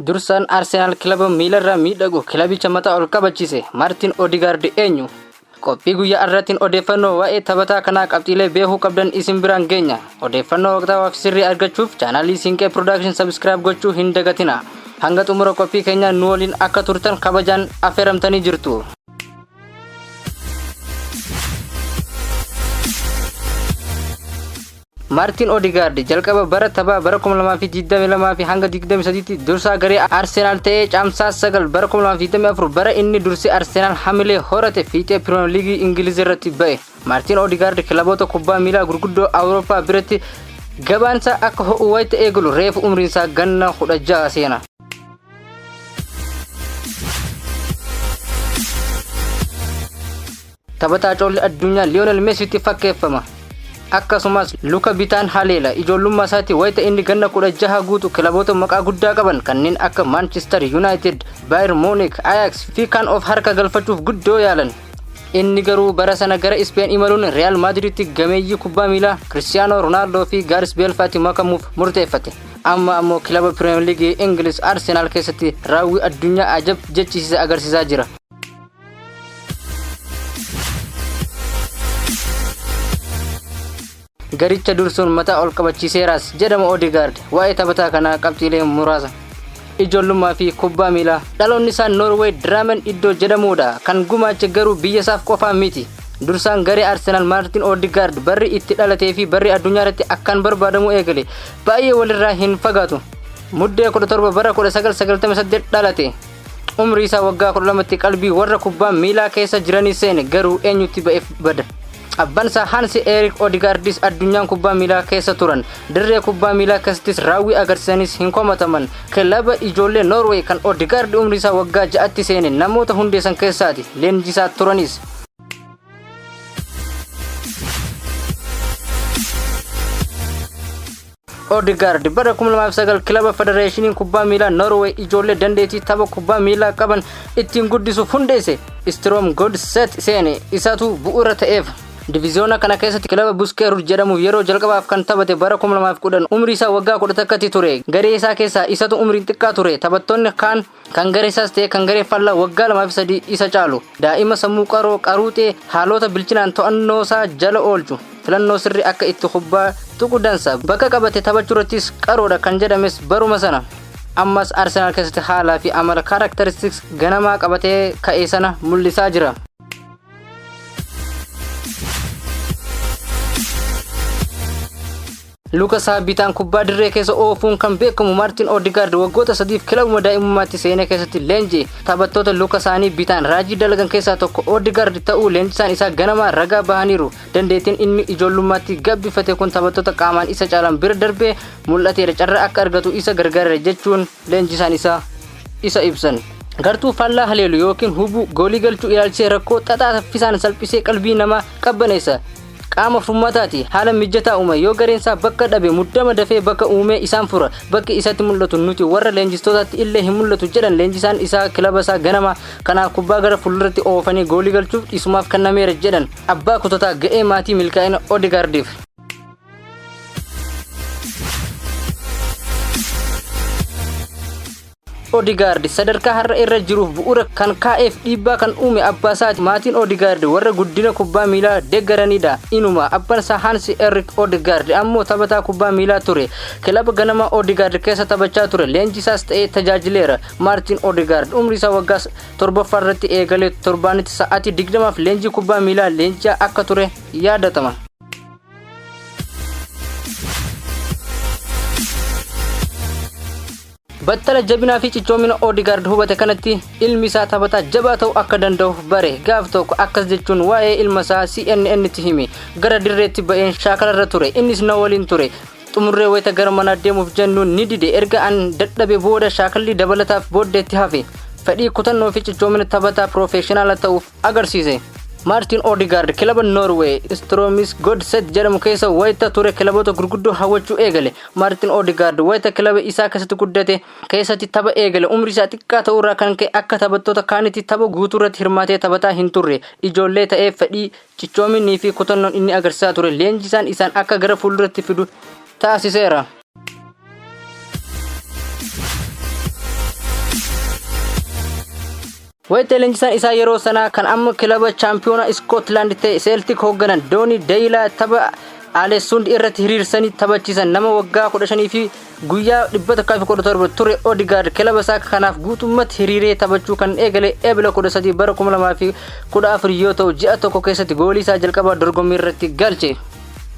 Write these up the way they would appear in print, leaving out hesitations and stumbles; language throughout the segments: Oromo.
Dursaan Arsenal kilaba miilarraa miidhagu kilabicha mataa ol qabachiise Martiin Odegaard eenyu? Qophii guyyaa irratti odeeffannoo waa'ee taphataa kanaa qabxiilee beekuu qabdan isin biraan geenya. Odeeffannoo waqtaawaa fi sirrii argachuuf chaanaalii Sinqee Production subscribe gochuu hin dagatina. Hanga xumura qophii keenyaa nu waliin akka turtan kabajaan affeeramtanii jirtu. Martiin Odegaard jalqaba bara taphaa bara 2022 fi hanga 23 dursaa garee Arsenal ta'ee caamsaa 9 bara 2024 bara inni dursi Arsenal hamilee horate fiixee Premier League Ingiliz irratti ba'e. Martiin Odegaard kilaboota kubbaa miilaa gurguddoo Awurooppaa biratti gabaansa akka ho'u wayita eegalu reefu umriinsaa ganna 16 seena. Taphataa coolli addunyaa Lionel Messiitti fakkeeffama. Akkasumas luka bitaan haleela ijoollummaa isaatti wayita inni ganna 16 guutu kilaboota maqaa guddaa qaban kanneen akka Manchester United, Bayern Munich, Ajax fi kan of harka galfachuuf guddoo yaalan. Inni garuu bara sana gara Spain imaluun Real Madridtti gameeyyii kubbaa miilaa Cristiano Ronaldo fi Gareth Bale faatti makamuuf murteeffate. Amma ammoo kilaba Premier League Ingiliz Arsenal keessatti raawwii addunyaa ajab jechisiisa agarsiisaa jira. Garicha dursuun mataa ol qabachiiseeras jedhama Odegaard waa'ee taphataa kanaa qabxiilee muraasa. Ijoollummaa fi kubbaa miilaa dhaloonni isaa Norway Drammen iddoo jedhamudha kan gumaache garuu biyya isaaf qofaa miti. Dursaan garee Arsenal Martiin Odegaard barri itti dhalatee fi barri addunyaa irratti akkaan barbaadamu eegale baay'ee walirraa hin fagaatu. Muddee 17 bara 1998 dhalate. Umrii isaa waggaa 12tti qalbii warra kubbaa miilaa keessa jiranii seene garuu eenyutti ba'eef bada. Abbaan isaa Hans Erik Odegaardis addunyaan kubbaa miilaa keessa turan dirree kubbaa miilaa keessattis raawwii agarsiisanis hin komataman. Kilaba ijoollee Norway kan Odegaard umrii isaa waggaa 6tti seene namoota hundeessan keessaati leenjisaa turanis. Odegaard bara 2009 kilaba Federeeshiniin kubbaa miilaa Norway ijoollee dandeettii tapha kubbaa miilaa qaban ittiin guddisuuf hundeesse. Strom Godset seene isaatu bu'uura ta'eef. Diviziyoona kana keessatti kilaba Buskeerud jedhamuuf yeroo jalqabaaf kan taphate bara 2010 umrii isaa waggaa 11tti ture. Garee isaa keessaa isatu umriin xiqqaa ture. Taphattoonni kan garee isaas ta'e kan garee faallaa waggaa 2 fi 3 isa caalu. Daa'ima sammuu qaruuxee haalota bilchinaan to'annoo isaa jala oolchu. Filannoo sirrii akka itti kubbaa tuqu dansa bakka qabate taphachuu irrattis qaroodha kan jedhames baruma sana. Ammas Arsenal keessatti haalaa fi amala characteristics ganamaa qabatee ka'ee sana mul'isaa jira. Luka isaa bitaan kubbaa dirree keessa oofuun kan beekamu Martiin Odegaard waggoota 3f kilabuma daa'imummaatti seenee keessatti leenjii taphattoota luka isaanii bitaan raajii dalagan keessaa tokko Odegaard ta'uu leenjisaan isaa ganamaa ragaa bahaniiru. Dandeettiin inni ijoollummaatti gabbifate kun taphattoota qaamaan isa caalan bira darbee mul'ateera carraa akka argatu isa gargaareera jechuun leenjisaan isa ibsan. Gartuu faallaa haleelu yookiin hubuu goolii galchuu ilaalchisee rakkoo xaxaa saffisaan salphisee qalbii namaa qabbaneessa. Qaama furmaataati haala mijataa uume yoo gareen isaa bakka dhabe muddama dafee bakka uume isaan fura bakki isatti mul'atu nuti warra leenjistootaatti illee hin mul'atu jedhan leenjisaan isaa kilaba isaa ganama kanaaf kubbaa gara fuulduratti oofanii goolii galchuuf dhiisumaaf kennameera jedhan abbaa kutotaa ga'ee maatii milkaa'ina Odegaardiif. Odegaard sadarkaa har'a irra jiruuf bu'uura kan kaa'eef dhiibbaa kan uume abbaa isaati. Martiin Odegaard warra guddina kubbaa miilaa deeggaranidha. Inuma abbaan isaa Hans Erik Odegaard ammoo taphataa kubbaa miilaa ture. Kilaba ganama Odegaard keessa taphachaa ture. Leenjisaas ta'ee tajaajileera. Martiin Odegaard umrii isaa waggaa 7ffaa irratti eegalee torbaanitti sa'aatii 20f leenjii kubbaa miilaa leenjaa akka ture yaadatama. Battala jabinaa fi cichoomina Odegaard hubate kanatti ilmi isaa taphataa jabaa ta'uu akka danda'uuf bare gaaf tokko akkas jechuun waa'ee ilma isaa CNN'tti hime. Gara dirreetti ba'een shaakalarra ture innis na waliin ture. Xumurree wayita gara manaa deemuuf jennuun ni dide erga an dadhabe booda shaakalli dabalataaf booddeetti hafe. Fedhii kutannoo fi cichoomina taphataa piroofeeshinaala ta'uuf agarsiise. Martiin Odegaard kilaba Norway Strom Godset jedhamu keessa wayita ture kilaboota gurguddoo hawwachuu eegale. Martiin Odegaard wayita kilaba isaa keessatti guddate keessatti tapha eegale umrii isaa xiqqaa ta'urraa kan ka'e akka taphattoota kaanitti tapha guutuu irratti hirmaatee taphataa hin turre. Ijoollee ta'ee fedhii cichoominii fi kutannoon inni agarsiisaa ture leenjisaan isaan akka gara fuulduratti fidu taasiseera. wayita leenjisaan isaa yeroo sanaa kan amma kilaba chaampiyoona Scotland ta'e Celtic hoogganan Dooni Deeyilaa tapha Alessund irratti hiriirsanii taphachiisan nama waggaa 15 fi guyyaa 117 ture Odegaard kilaba isaa kanaaf guutummaatti hiriiree taphachuu kan eegale Eebila 13 bara 2014 yoo ta'u ji'a tokko keessatti goolii isaa jalqabaa dorgommii irratti galche.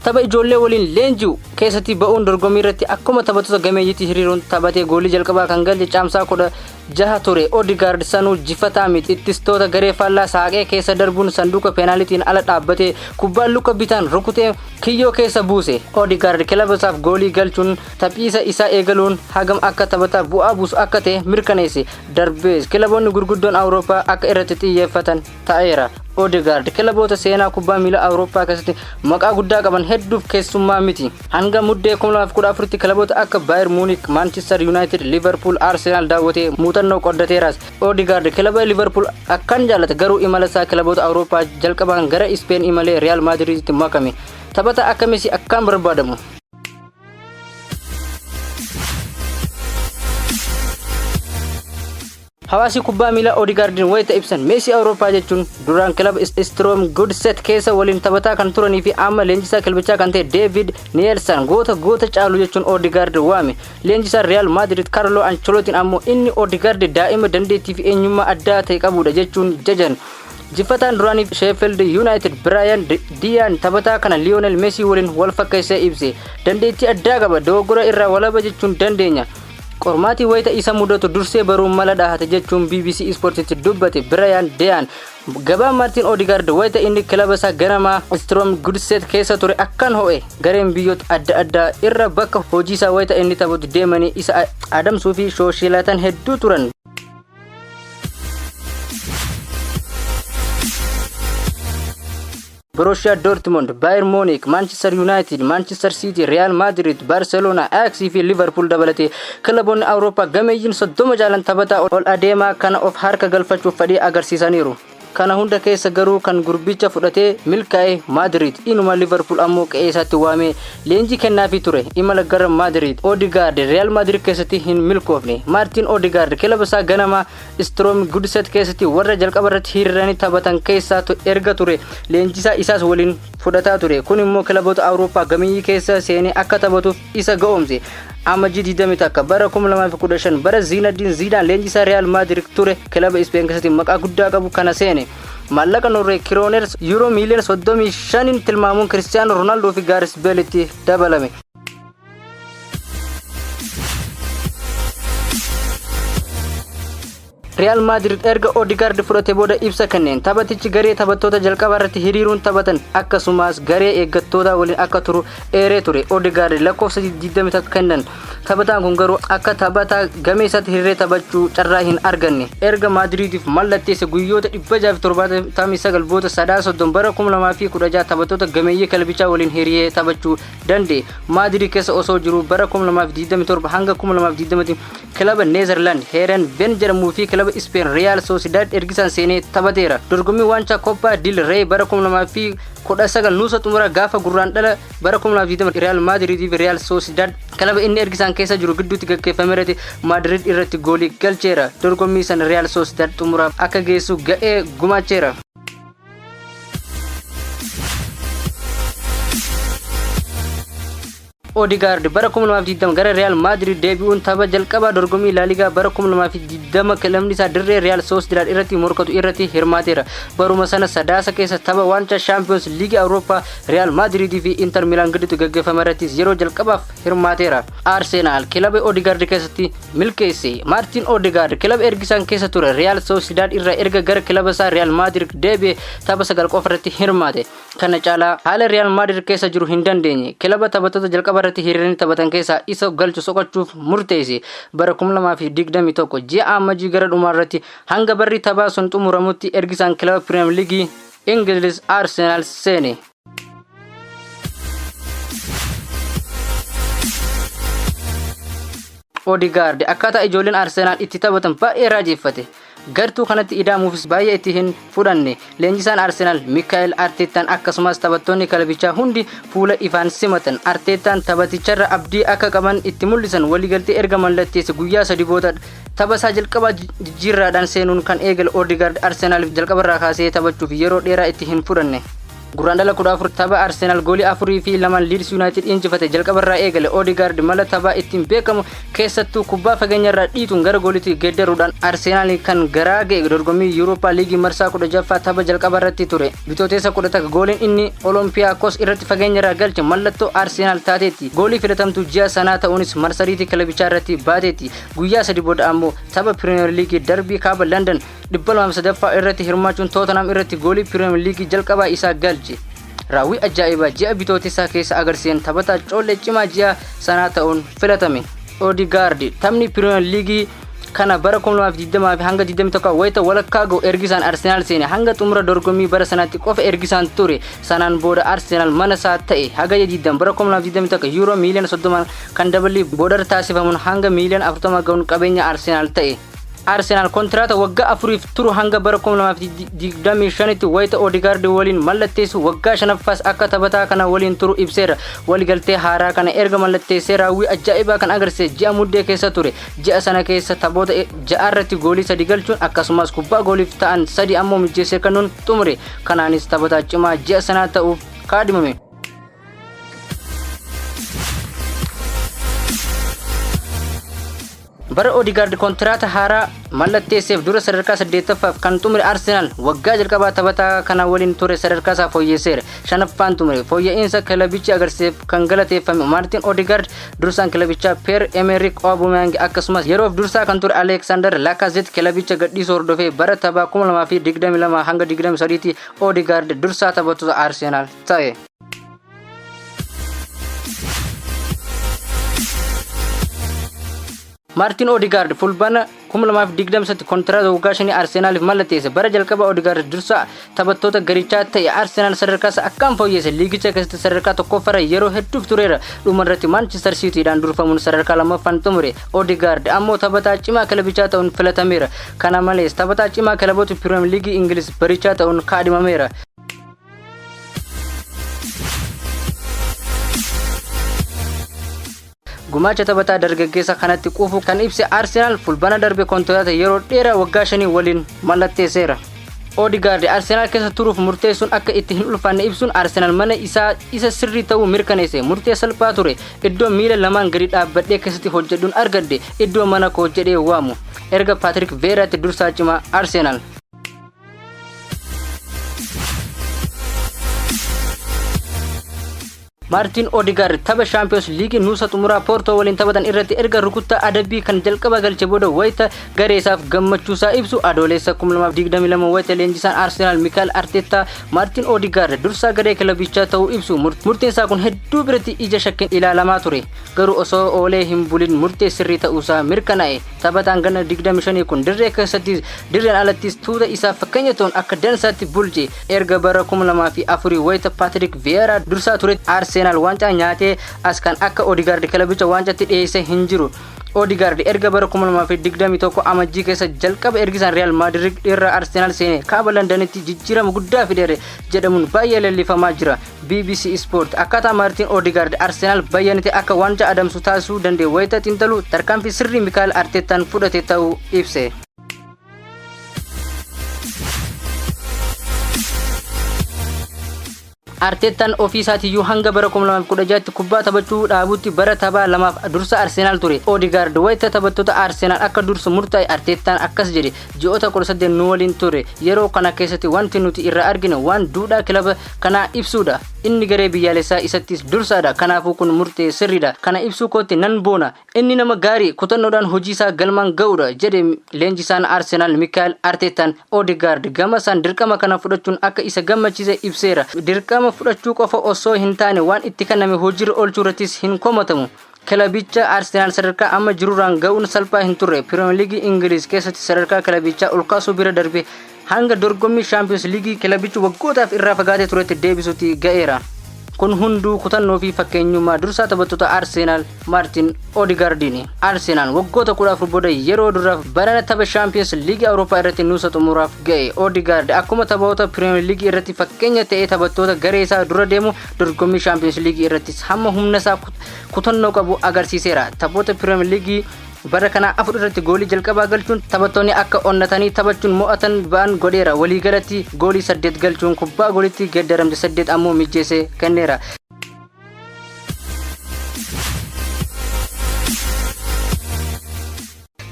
Tapha ijoollee waliin leenji'u keessatti ba'uun dorgommii irratti akkuma taphattoota gameeyyiitti hiriiruun taphatee goolii jalqabaa kan galche caamsaa 16 ture. Odegaard sanuu jifataa miti ittistoota garee faallaa saaqee keessa darbuun sanduuqa peenaalitiin ala dhaabbatee kubbaan luka bitaan rukutee kiyyoo keessa buuse. Odegaard kilaba isaaf goolii galchuun taphiisa isaa eegaluun hagam akka taphataa bu'aa buusu akka ta'e mirkaneesse. Darbees kilaboonni gurguddoon Awurooppaa akka irratti xiyyeeffatan ta'eera. Odegaard kilaboota seenaa kubbaa miilaa Awurooppaa keessatti maqaa guddaa qaban hedduuf keessummaa miti. Hanga muddee 2014tti kilaboota akka Bayern Munich, Manchester United, Liverpool, Arsenal daawwatee muuxannoo qoddateeras. Odegaard kilaba Liverpool akkaan jaalata garuu imala isaa kilaboota Awurooppaa jalqabaan gara Spain imalee Real Madriditti makame. Taphataa akka meesii akkaan barbaadamu. Hawaasi kubbaa miilaa Odegaardin wayita ibsan meesii Awurooppaa jechuun duraan kilaba Sturm Gradset keessa waliin taphataa kan turanii fi amma leenjisaa kilabichaa kan ta'e David Nielsen goota caalu jechuun Odegaard waame. Leenjisaa Real Madrid Carlo Ancelotti ammoo inni Odegaard daa'ima dandeettii fi eenyummaa addaa ta'e qabudha jechuun jajan. Jifataan duraanii Sheffield United Brian Dian taphataa kana Lionel Messi waliin wal fakkeessee ibse. Dandeettii addaa qaba dogoggora irraa walaba jechuun dandeenya. Qormaatii wayita isa mudatu dursee baruun mala dhaahate jechuun BBC Sportitti dubbate Brian Dian. Gabaan Martiin Odegaard wayita inni kilaba isaa ganamaa Sturm Gradset keessa ture akkaan ho'e. Gareen biyyoota adda addaa irra bakka hojii isaa wayita inni taphatu deemanii isa adamsuu fi shooshiilatan hedduu turan. Borussia Dortmund, Bayern Munich, Manchester United, Manchester City, Real Madrid, Barcelona, Ajax fi Liverpool dabalatee kilaboonni Awurooppaa gameeyyiin 30 jaalan taphataa ol adeemaa kana of harka galfachuuf fedhii agarsiisaniiru. Kana hunda keessa garuu kan gurbicha fudhatee milkaa'e Madrid inuma Liverpool ammoo qe'ee isaatti waamee leenjii kennaafii ture. Imala gara Madrid Odegaard Real Madrid keessatti hin milkoofne. Martiin Odegaard kilaba isaa ganamaa Sturm Gradset keessatti warra jalqaba irratti hiriiranii taphatan keessaa erga ture. Leenjisaa isaas waliin fudhataa ture. Kun immoo kilaboota Awurooppaa gameeyyii keessa seenee akka taphatuuf isa ga'oomse. Amajjii 21 bara 2015 bara Zinedine Zidane leenjisaa Real Madrid ture kilaba Spain keessatti maqaa guddaa qabu kana seene. Maallaqa Norwee Krooners Euro miliyoona 35 tilmaamuun Cristiano Ronaldo fi Gareth Bale dabalame. Real Madrid erga Odegaard fudhatee booda ibsa kenneen taphatichi garee taphattoota jalqabaa irratti hiriiruun taphatan akkasumas garee eeggattoota waliin akka turu eeree ture. Odegaard lakkoofsa 21 kennan. Taphataan kun garuu akka taphataa gamee isaatti hiriiree taphachuu carraa hin arganne. Erga Madridiif mallatteesse guyyoota 679 boota 30 bara 2016 taphattoota gameeyyii kilabichaa waliin hiriiree taphachuu danda'e. Madrid keessa osoo jiru bara 2027 hanga 2020 kilaba Netherland Heerenveen jedhamuu fi kilaba Spain Real Sociedad ergisaan seenee taphateera. Dorgommii waancaa Copa del Rey bara 2019 nuusa xumura gaafa gurraandhala bara 2020 Real Madrid fi Real Sociedad kilaba inni ergisaan keessa jiru gidduutti gaggeeffameerati Madrid irratti goolii galcheera. Dorgommii san Real Sociedad xumura akka geessu ga'ee gumaacheera. Odegaard bara 2020 gara Real Madrid deebi'uun tapha jalqabaa dorgommii La Liga bara 2020 kilabni isaa dirree Real Sociedad irratti morkatu irratti hirmaateera. Baruma sana sadaasa keessa tapha waancaa Champions League Awurooppaa Real Madrid fi Inter Milan gidduutti gaggeeffame irratti yeroo jalqabaaf hirmaateera. Arsenal kilaba Odegaard keessatti milkeesse. Martiin Odegaard kilaba ergisaan keessa ture Real Sociedad irraa erga gara kilaba isaa Real Madrid deebi'ee tapha 9 qofa irratti hirmaate. Kana caalaa haala Real Madrid keessa jiru hin dandeenye. Kilaba taphattoota jalqabaa irratti hiriiranii taphatan keessaa isa galchu soqachuuf murteesse. Bara 2021 ji'a amajjii gara dhumaa irratti hanga barri taphaa sun xumuramutti ergisaan kilaba Premier League Ingiliz Arsenal seene. Odegaard akkaataa ijoolleen Arsenal itti taphatan baay'ee raajeffate. gartuu kanatti ida'amuufis baay'ee itti hin fudhanne. Leenjisaan Arsenaal Miikaa'el Arteetaan akkasumas taphattoonni kilabichaa hundi fuula ifaan simatan. Arteetaan taphaticharra abdii akka qaban itti mul'isan. Waliigaltee erga mallatteesse guyyaa 3 booda tapha isaa jalqabaa jijjiirraadhaan seenuun kan eegale Odegaard Arsenaaliif jalqabarraa kaasee taphachuuf yeroo dheeraa itti hin fudhanne. Guraandhala 14 tapha Arsenaal goolii 4 fi 2 Leeds United injifate jalqabarraa eegale. Odegaard mala taphaa ittiin beekamu keessattuu kubbaa fageenyarraa dhiituun gara gooliitti geeddaruudhaan Arsenaal kan garaa ga'e dorgommii Yuurooppaa liigii marsaa 16ffaa tapha jalqabarratti ture. Bitootessa 11 gooliin inni Olompiyaakos irratti fageenyarraa galche mallattoo Arsenaal taateetti. Goolii filatamtuu ji'a sanaa ta'uunis marsariitii kilabichaa irratti baateetti. Guyyaa 3 booda ammoo tapha Pirimeer Liigii darbii kaaba London 203ffaa irratti hirmaachuun Tottenham irratti goolii Pirimeer Liigii jalqabaa isaa galche. Raawwii ajaa'ibaa ji'a bitootessaa keessa agarsiisan taphataa coollee cimaa ji'a sanaa ta'uun filatame. Odegaard taphni Pirimeer Liigii kana bara 2020 fi hanga 21 wayita walakkaa ga'u ergisaan Arsenaal seene hanga xumura dorgommii bara sanaatti qofa ergisaan ture. Sanaan booda Arsenaal mana isaa ta'e hagayya 20 bara 2021 euro miiliyoona 30 kan dabalii booda taasifamuun hanga miiliyoona 40 ga'uun qabeenya Arsenaal ta'e. Arsenaal kontiraataa waggaa 4f turu hanga bara 2025tti wayita Odegaard waliin mallatteessu waggaa 5ffaas akka taphataa kana waliin turu ibseera. Waliigaltee haaraa kana erga mallatteessee raawwii ajaa'ibaa kan agarsiise ji'a muddee keessa ture. Ji'a sana keessa taphoota 6 irratti goolii 3 galchuun akkasumas kubbaa gooliif ta'an 3 ammoo mijeessee kennuun xumure. Kanaanis taphataa cimaa ji'a sanaa ta'uuf kaadhimame. Bara Odegaard kontiraataa haaraa mallatteesseef dura sadarkaa 8ffaaf kan xumure Arsenaal waggaa jalqabaa taphataa kana waliin ture sadarkaa isaa fooyyeesseera. 5ffaan xumure. Fooyya'insa kilabichi agarsiiseef kan galateeffame Martiin Odegaard dursaan kilabichaa Pierre-Emerick Aubameyang akkasumas yeroof dursaa kan ture Alexander Lacazette kilabicha gadhiisuu hordofee bara taphaa 2022 hanga 23tti Odegaard dursaa taphattoota Arsenaal ta'e. Martiin Odegaard fulbaana 2023 kontiraataa waggaa 5 Arsenaaliif mallatteesse. Bara jalqaba Odegaard dursaa taphattoota garichaa ta'e Arsenaal sadarkaa isaa akkaan fooyyeesse. Liigicha keessatti sadarkaa tokkoffaarra yeroo hedduuf tureera. Dhumarratti Manchester City'dhaan durfamuun sadarkaa 2ffaan xumure. Odegaard ammoo taphataa cimaa kilabichaa ta'uun filatameera. Kana malees taphataa cimaa kilaboota Pirimeer Liigii Ingiliz barichaa ta'uun kaadhimameera. Gumaacha taphataa dargaggeessa kanatti quufu kan ibse Arsenaal fulbaana darbe kontiraataa yeroo dheeraa waggaa 5 waliin mallatteesseera. Odegaard Arsenaal keessa turuuf murteessuun akka itti hin ulfaanne ibsuun Arsenaal mana isaa isa sirrii ta'uu mirkaneesse. Murtee salphaa ture. Iddoo miila lamaan gadi dhaabbadhee keessatti hojjedhuun argadde. Iddoo mana koo jedhee waamu. Erga Patrick Vieiraatti dursaa cimaa Arsenaal. Martiin Odegaard tapha Champions League nuusa xumuraa Porto waliin taphatan irratti erga rukuttaa adabbii kan jalqaba galche booda wayita gareesaaf gammachuusaa ibsu adoolessa 2022 wayita leenjisaan Arsenaal Miikaa'el Arteetaa Martiin Odegaard dursaa garee kilabichaa ta'uu ibsu. Murteen isaa kun hedduu biratti ija shakkiin ilaalamaa ture. Garuu osoo oolee hin bulin murtee sirrii ta'uusaa mirkanaa'e. Taphataan ganna 25 kun dirree keessatti dirreen alattis tuuta isaa fakkeenya ta'uun akka dansaatti bulche. Erga bara 2004 wayita Patrick Vieira dursaa ture Arsenaal waancaa nyaatee as kan akka Odegaard kilabicha waancatti dhiyeesse hin jiru. Odegaard erga bara 2021 amajjii keessa jalqaba ergisaan Real Madrid irraa Arsenaal seene kaaba Londanitti jijjiirama guddaa fideere jedhamuun baay'ee leellifamaa jira. BBC Sport akkaataa Martiin Odegaard Arsenaal bayyanate akka waancaa adamsu taasisuu danda'e wayita xiinxalu tarkaanfii sirrii Miikaa'el Arteetaan fudhate ta'uu ibse. Arteetaan ofii isaatiiyyuu hanga bara 2016tti kubbaa taphachuu dhaabutti bara taphaa lamaaf dursa Arsenaal ture. Odegaard wayita taphattoota Arsenaal akka dursu murtaa'e Arteetaan akkas jedhe. Ji'oota 18 nu waliin ture. Yeroo kana keessatti wanti nuti irraa argine waan duudhaa kilaba kanaa ibsuudha. Inni garee biyyaalessaa isattis dursaadha. Kanaafuu kun murtee sirriidha. Kana ibsuu kootti nan boona. Inni nama gaarii kutannoodhaan hojii isaa galmaan ga'uudha jedhe leenjisaan Arsenaal Miikaa'el Arteetaan. Odegaard gama isaan dirqama kana fudhachuun akka isa gammachiise ibseera. Dirqama fudhachuu qofa osoo hin taane waan itti kenname hojiirra oolchuu irrattis hin komatamu. Kilabicha Arsenaal sadarkaa amma jirurraan ga'uun salphaa hin turre. Pirimeer Liigii Ingiliz keessatti sadarkaa kilabichaa ol kaasuu bira darbe hanga dorgommii Champions League kilabichi waggootaaf irraa fagaatee turetti deebisuutti ga'eera. kun hunduu kutannoo fi fakkeenyummaa dursaa taphattoota Arsenal Martiin Odegaardini. Arsenal waggoota 14 booda yeroo duraaf barana tapha Champions League Awurooppaa irratti nuusa xumuraaf ga'e. Odegaard akkuma taphoota Premier League irratti fakkeenya ta'ee taphattoota garee isaa dura deemu dorgommii Champions League irratti hamma humna isaa kutannoo qabu agarsiiseera. Taphoota Premier League bara kana afur irratti goolii jalqabaa galchuun taphattoonni akka onnatanii taphachuun mo'atan ba'an godheera. Waliigalatti goolii 8 galchuun kubbaa goolitti geeddaramte 8 ammoo mijeessee kenneera.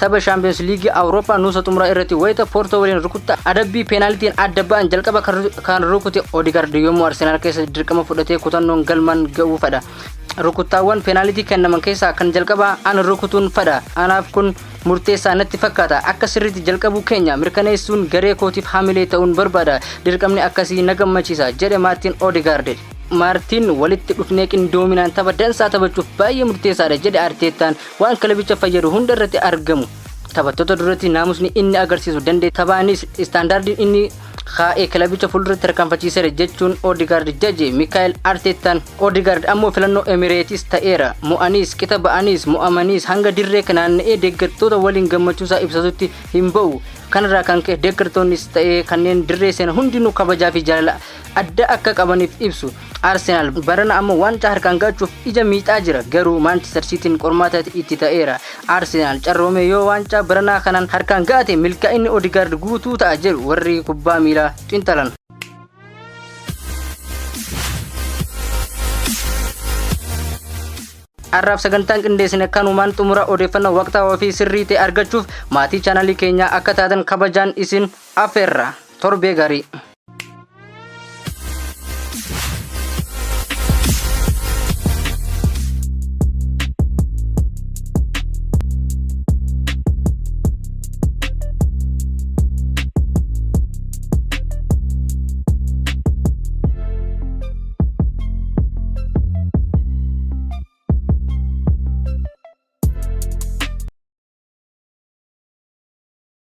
tapha Champions League Awurooppaa nuusa xumuraa irratti wayita Porto waliin rukuttaa adabbii penaltiin adda ba'an jalqaba kan rukute Odegaard yommuu Arsenal keessa dirqama fudhatee kutannoon galmaan ga'uu fedha. Rukuttaawwan penaltii kennaman keessaa kan jalqaba an rukutuun fedha. Anaaf kun murteessaa natti fakkaata. Akka sirriitti jalqabuu keenya mirkaneessuun garee kootiif hamilee ta'uun barbaada. Dirqamni akkasii na gammachiisa jedhe Martiin Odegaard. Martiin walitti dhufnee qindoominaan tapha dansaa taphachuuf baay'ee murteessaadha jedhe Arteetaan waan kilabicha fayyadu hunda irratti argamu. Taphattoota duratti naamusni inni agarsiisu danda'e taphaanis istaandaardiin inni kaa'ee kilabicha fuulduratti tarkaanfachiiseera jechuun Odegaard jaje. Mikaa'el Arteetaan Odegaard ammoo filannoo Emirates ta'eera. Mo'aniis qixa ba'aniis mo'amaniis hanga dirree naanna'ee deeggartoota waliin gammachuusaa ibsatutti hin ba'u. Kanarraa kan ka'e deeggartoonnis ta'ee kanneen dirree seenan hundinuu kabajaa fi jaalala adda akka qabaniif ibsu. Arsenal barana amma waancaa harkaan gaachuuf ija miixaa jira. Garuu Manchester Cityn qormaata itti ta'eera. Arsenal carroomee yoo waancaa baranaa kanaan harkaan gaate milkaa'inni Odegaard guutuu ta'a jedhu warri kubbaa miilaa xiinxalan. Arraaf sagantaan qindeessine kanumaan xumura odeeffannoo waqtaawaa fi sirrii ta'e argachuuf maatii chaanalii keenyaa akka taatan kabajaan isin affeerra. Torbee gaarii.